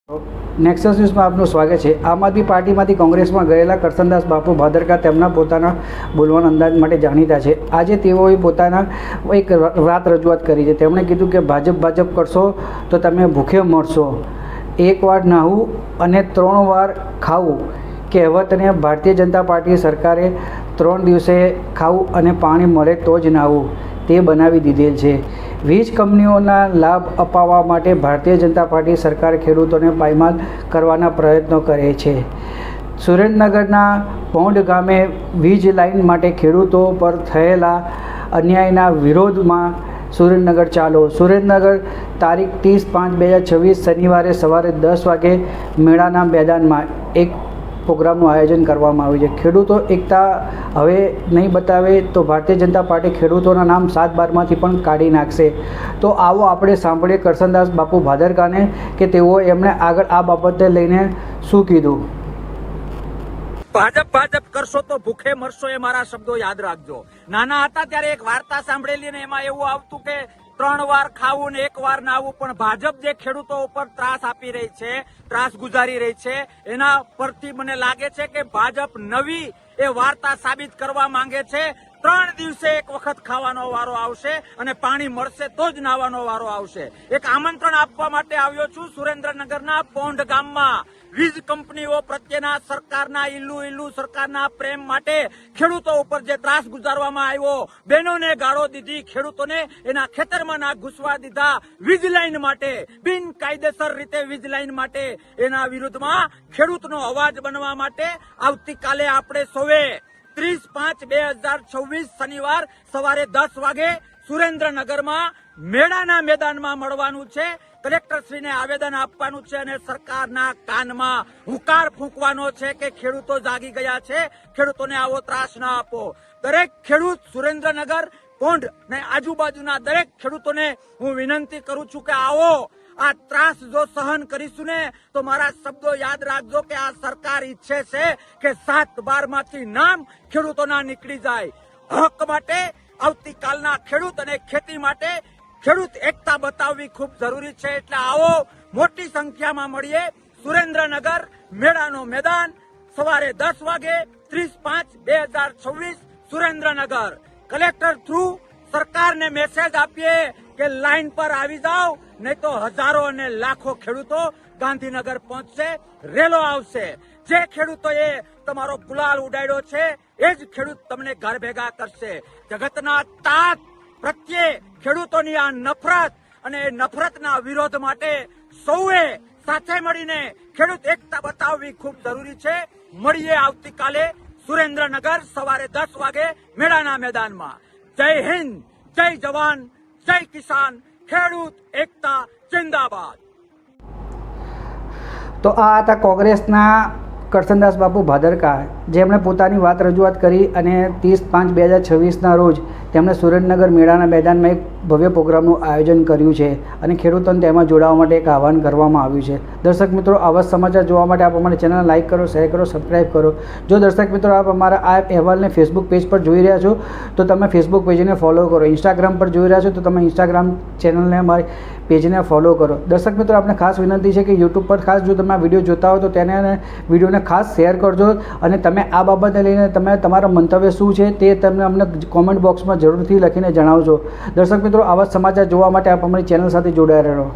Nexus ન્યૂઝમાં આપનું સ્વાગત છે। આમ આદમી પાર્ટીમાંથી કોંગ્રેસમાં ગયેલા કરશનદાસ બાપુ ભાદરકા તેમના પોતાના બોલવાના અંદાજ માટે જાણીતા છે। આજે તેઓએ પોતાના એક વાત રજૂઆત કરી છે। તેમણે કીધું કે ભાજપ કરશો તો તમે ભૂખે મરશો, એકવાર નાહવું અને 3 વાર ખાવું કહેવતને ભારતીય જનતા પાર્ટી સરકારે 3 દિવસે ખાવું અને પાણી મળે તો જ નાહવું તે બનાવી દીધેલ છે। વીજ કંપનીઓના લાભ અપાવવા માટે ભારતીય જનતા પાર્ટી સરકાર ખેડૂતોને પાયમાલ કરવાના પ્રયત્નો કરે છે। સુરેન્દ્રનગરના પૌંડ ગામે વીજ લાઇન માટે ખેડૂતો પર થયેલા અન્યાયના વિરોધમાં સુરેન્દ્રનગર ચાલો। સુરેન્દ્રનગર તારીખ 30/5/2026 શનિવારે સવારે 10 વાગે મેળાના મેદાનમાં એક પ્રોગ્રામનું આયોજન કરવામાં આવ્યું છે। ખેડૂતો એકતા હવે નહીં બતાવે તો ભારતીય જનતા પાર્ટી ખેડૂતોના નામ 7/12માંથી પણ કાઢી નાખશે। તો આવો આપણે સાંભળીએ કરશનદાસ બાપુ ભાદરકાને કે તેઓ એમણે આગળ આ બાબતને લઈને શું કીધું। ભાજપ કરશો તો ભૂખે મરશો એ મારા શબ્દો યાદ રાખજો। નાના હતા ત્યારે એક વાર્તા સાંભળેલી ને એમાં એવું આવતું કે 3 વાર ખાવું ને 1 વાર નાવું, પણ ભાજપ જે ખેડૂતો ઉપર ત્રાસ આપી રહી છે, ત્રાસ ગુજારી રહી છે, એના પરથી મને લાગે છે કે ભાજપ નવી એ વાર્તા સાબિત કરવા માંગે છે। 3 દિવસે એક વખત ખાવાનો વારો આવશે અને પાણી મળશે તો જ નાવાનો વારો આવશે। એક આમંત્રણ આપવા માટે આવ્યો છું સુરેન્દ્રનગરના પૌંડ ગામમાં। વીજ કંપનીઓ પ્રત્યેના સરકારના ઇલ્લુ સરકારના પ્રેમ માટે ખેડૂતો ઉપર જે ત્રાસ ગુજારવામાં આવ્યો, બહેનોને ગાળો દીધી, ખેડૂતોને એના ખેતરમાં ના ઘૂસવા દીધા, વીજ લાઈન માટે, બિનકાયદેસર રીતે વીજ લાઈન માટે, એના વિરુદ્ધમાં ખેડૂતનો અવાજ બનવા માટે આવતીકાલે આપણે સૌએ 30/5/2026 શનિવાર સવારે 10 વાગે સુરેન્દ્રનગરમાં મેળાના મેદાનમાં મળવાનું છે। કલેક્ટરશ્રીને આવેદન આપવાનું છે અને સરકારના કાનમાં હુંકાર ફૂંકવાનો છે કે ખેડૂતો જાગી ગયા છે, ખેડૂતોને આવો ત્રાસ ના આપો। દરેક ખેડૂત સુરેન્દ્રનગર પૌંડ ને આજુબાજુના દરેક ખેડૂતોને હું વિનંતી કરું છું કે આવો, આ ત્રાસ જો સહન કરીશું ને તો મારા શબ્દો યાદ રાખજો કે આ સરકાર ઈચ્છે છે કે 7/12માંથી નામ ખેડૂતોના નીકળી જાય। હક માટે આવતીકાલના ખેડૂત અને ખેતી માટે ખેડૂત એકતા બતાવવી ખૂબ જરૂરી છે। એટલે આવો, મોટી સંખ્યામાં મળીએ સુરેન્દ્રનગર મેળાનો મેદાન સવારે 10 વાગે 30/5/2026 સુરેન્દ્રનગર। કલેક્ટર થ્રુ સરકારને મેસેજ આપીએ કે લાઈન પર આવી જાઓ, નહીં તો હજારો અને લાખો ખેડૂતો ગાંધીનગર પહોંચશે, રેલો આવશે। જે ખેડૂતોએ તમારો ગુલાલ ઉડાડ્યો છે એ જ ખેડૂત તમને ઘર ભેગા કરશે। જગતના તાત પ્રત્યે ખેડૂતોની આ નફરત અને નફરતના વિરોધ માટે સૌએ સાથે મળીને ખેડૂત એકતા બતાવવી ખૂબ જરૂરી છે। મળીએ આવતીકાલે સુરેન્દ્રનગર સવારે 10 વાગે મેળાના મેદાનમાં। જય હિન્દ, જય જવાન, જય કિસાન, ખેડૂત એકતા જિંદાબાદ। તો આ હતા કોંગ્રેસના કરશનદાસ બાપુ ભાદરકા, જેમણે પોતાની વાત રજૂઆત કરી અને 30/5/2026ના રોજ તેમણે સુરેન્દ્રનગર મેળાના મેદાનમાં એક ભવ્ય પ્રોગ્રામનું આયોજન કર્યું છે અને ખેડૂતોને તેમાં જોડાવા માટે એક આહવાન કરવામાં આવ્યું છે। દર્શક મિત્રો, આવા સમાચાર જોવા માટે આપ અમારી ચેનલ લાઇક કરો, શેર કરો, સબસ્ક્રાઈબ કરો। જો દર્શક મિત્રો આપ અમારા આ અહેવાલને ફેસબુક પેજ પર જોઈ રહ્યા છો તો તમે ફેસબુક પેજને ફોલો કરો, ઇન્સ્ટાગ્રામ પર જોઈ રહ્યા છો તો તમે ઇન્સ્ટાગ્રામ ચેનલને અમારી પેજને ફોલો કરો। દર્શક મિત્રો, આપણે ખાસ વિનંતી છે કે યુટ્યુબ પર ખાસ જો તમે આ વિડીયો જોતા હો તો તેને વિડીયોને ખાસ શેર કરજો અને તમે આ બાબતને લઈને તમે તમારા મંતવ્ય શું છે તે તમે અમને કોમેન્ટ બોક્સમાં જરૂરથી લખીને જણાવજો। દર્શક મિત્રો, આવા સમાચાર જોવા માટે આપ અમારી ચેનલ સાથે જોડાયા રહો।